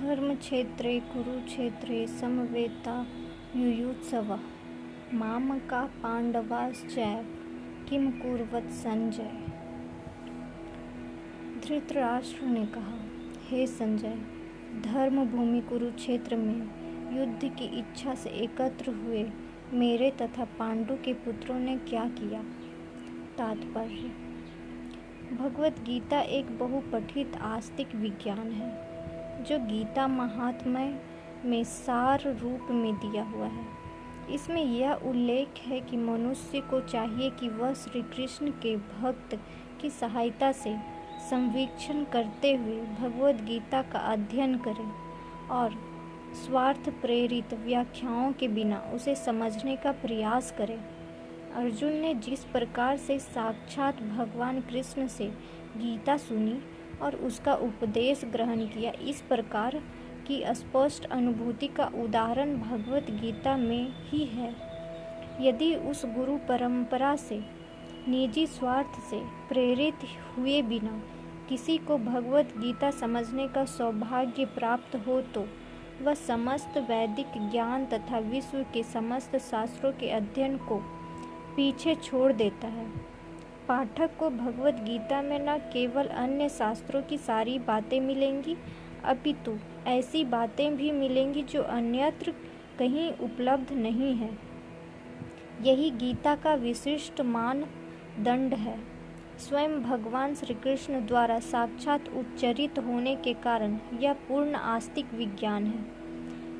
धर्मक्षेत्रे कुरुक्षेत्रे समवेतायुयुत्सवः मामकाः पाण्डवाश्चैव किम कुर्वत संजय। धृतराष्ट्र ने कहा, हे संजय, धर्म भूमि कुरुक्षेत्र में युद्ध की इच्छा से एकत्र हुए मेरे तथा पांडु के पुत्रों ने क्या किया। तात्पर्य: भगवत गीता एक बहुपठित आस्तिक विज्ञान है जो गीता महात्म्य में सार रूप में दिया हुआ है। इसमें यह उल्लेख है कि मनुष्य को चाहिए कि वह श्री कृष्ण के भक्त की सहायता से संवीक्षण करते हुए भगवत गीता का अध्ययन करे और स्वार्थ प्रेरित व्याख्याओं के बिना उसे समझने का प्रयास करे। अर्जुन ने जिस प्रकार से साक्षात भगवान कृष्ण से गीता सुनी और उसका उपदेश ग्रहण किया, इस प्रकार की स्पष्ट अनुभूति का उदाहरण भगवत गीता में ही है। यदि उस गुरु परंपरा से निजी स्वार्थ से प्रेरित हुए बिना किसी को भगवत गीता समझने का सौभाग्य प्राप्त हो तो वह समस्त वैदिक ज्ञान तथा विश्व के समस्त शास्त्रों के अध्ययन को पीछे छोड़ देता है। पाठक को भगवत गीता में न केवल अन्य शास्त्रों की सारी बातें मिलेंगी, अपितु ऐसी बातें भी मिलेंगी जो अन्यत्र कहीं उपलब्ध नहीं है। यही गीता का विशिष्ट मानदंड है। स्वयं भगवान श्री कृष्ण द्वारा साक्षात उच्चरित होने के कारण यह पूर्ण आस्तिक विज्ञान है।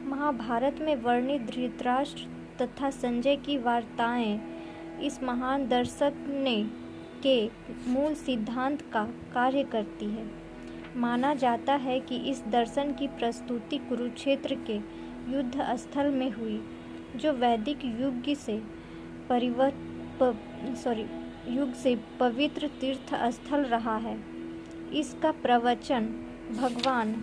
महाभारत में वर्णित धृतराष्ट्र तथा संजय की वार्ताएं इस महान दर्शक के मूल सिद्धांत का कार्य करती है। माना जाता है कि इस दर्शन की प्रस्तुति कुरुक्षेत्र के युद्ध स्थल में हुई, जो वैदिक युग से पवित्र तीर्थ स्थल रहा है। इसका प्रवचन भगवान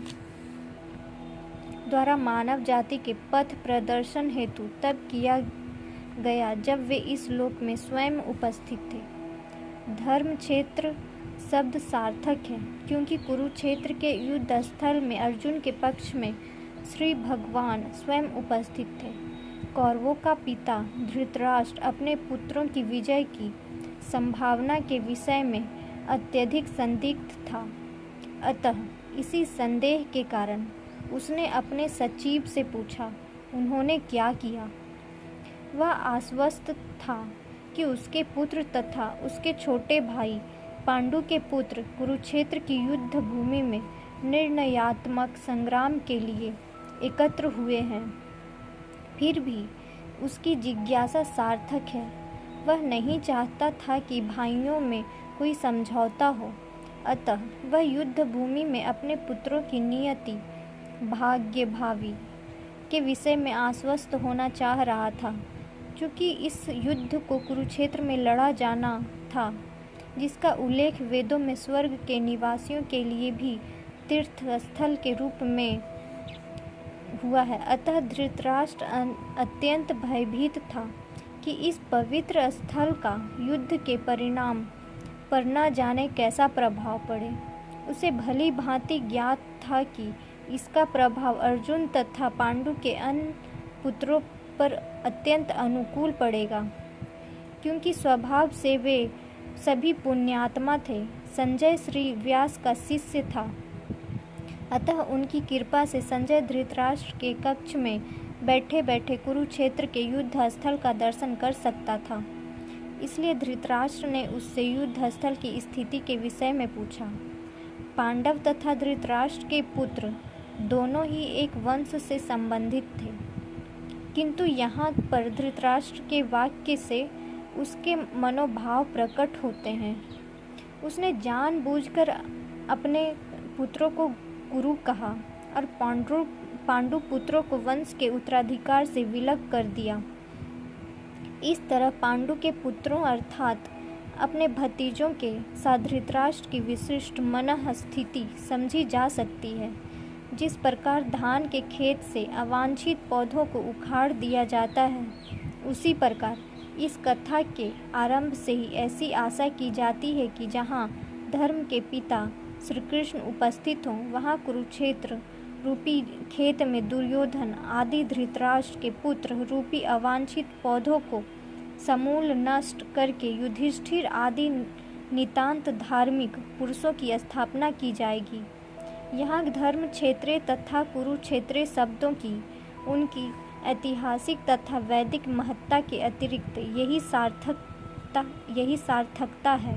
द्वारा मानव जाति के पथ प्रदर्शन हेतु तब किया गया जब वे इस लोक में स्वयं उपस्थित थे। धर्म क्षेत्र शब्द सार्थक है क्योंकि कुरुक्षेत्र के युद्ध स्थल में अर्जुन के पक्ष में श्री भगवान स्वयं उपस्थित थे। कौरवों का पिता धृतराष्ट्र अपने पुत्रों की विजय की संभावना के विषय में अत्यधिक संदिग्ध था। अतः इसी संदेह के कारण उसने अपने सचिव से पूछा, उन्होंने क्या किया। वह आश्वस्त था कि उसके पुत्र तथा उसके छोटे भाई पांडु के पुत्र कुरुक्षेत्र की युद्ध भूमि में निर्णयात्मक संग्राम के लिए एकत्र हुए हैं। फिर भी उसकी जिज्ञासा सार्थक है। वह नहीं चाहता था कि भाइयों में कोई समझौता हो, अतः वह युद्ध भूमि में अपने पुत्रों की नियति भाग्य भावी के विषय में आश्वस्त होना चाह रहा था। चूँकि इस युद्ध को कुरुक्षेत्र में लड़ा जाना था, जिसका उल्लेख वेदों में स्वर्ग के निवासियों के लिए भी तीर्थ स्थल के रूप में हुआ है, अतः धृतराष्ट्र अत्यंत भयभीत था कि इस पवित्र स्थल का युद्ध के परिणाम पर न जाने कैसा प्रभाव पड़े। उसे भली भांति ज्ञात था कि इसका प्रभाव अर्जुन तथा पांडु के अन्य पुत्रों पर अत्यंत अनुकूल पड़ेगा, क्योंकि स्वभाव से वे सभी पुण्यात्मा थे। संजय श्री व्यास का शिष्य था, अतः उनकी कृपा से संजय धृतराष्ट्र के कक्ष में बैठे बैठे कुरुक्षेत्र के युद्ध स्थल का दर्शन कर सकता था। इसलिए धृतराष्ट्र ने उससे युद्ध स्थल की स्थिति के विषय में पूछा। पांडव तथा धृतराष्ट्र के पुत्र दोनों ही एक वंश से संबंधित थे, किंतु यहाँ पर धृतराष्ट्र के वाक्य से उसके मनोभाव प्रकट होते हैं। उसने जानबूझकर अपने पुत्रों को गुरु कहा और पांडु पुत्रों को वंश के उत्तराधिकार से विलग कर दिया। इस तरह पांडु के पुत्रों अर्थात अपने भतीजों के साथ धृतराष्ट्र की विशिष्ट मनः स्थिति समझी जा सकती है। जिस प्रकार धान के खेत से अवांछित पौधों को उखाड़ दिया जाता है, उसी प्रकार इस कथा के आरंभ से ही ऐसी आशा की जाती है कि जहाँ धर्म के पिता श्री कृष्ण उपस्थित हों, वहाँ कुरुक्षेत्र रूपी खेत में दुर्योधन आदि धृतराष्ट्र के पुत्र रूपी अवांछित पौधों को समूल नष्ट करके युधिष्ठिर आदि नितांत धार्मिक पुरुषों की स्थापना की जाएगी। यहाँ धर्म क्षेत्रे तथा कुरुक्षेत्रे शब्दों की उनकी ऐतिहासिक तथा वैदिक महत्ता के अतिरिक्त यही सार्थकता है।